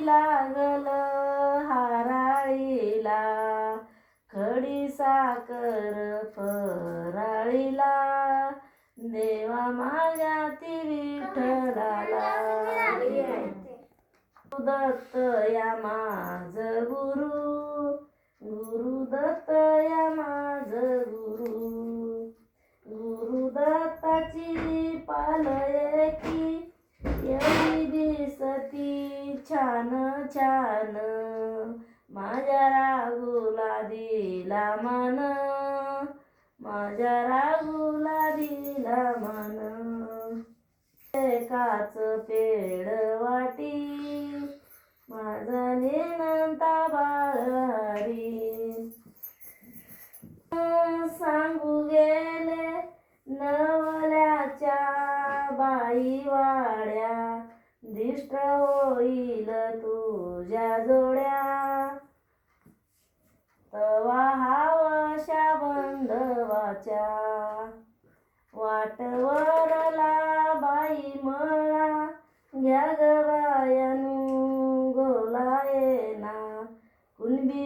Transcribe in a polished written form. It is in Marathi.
लागल हाराळीला, खडी साखर फराळीला, देवा माझ्या ती विठ्ठलाला. दत्त या माझ गुरु, गुरुदत्त या माझ गुरु, गुरुदत्ताची पालय की एवढी दिसती छान छान, माझ्या राघूला दिला मान, माझ्या राघूला दिला मान. काच पेड वाटी माझा नेनंता बाळहरी, सांगू गेले नवल्याच्या बाई वाड्या, दिष्ट होईल तुझ्या जोड्या, तवा हावशा बंधवाच्या. वाटवरला बाई मळा, घ्या ग बायानू गोला येना, कुणबी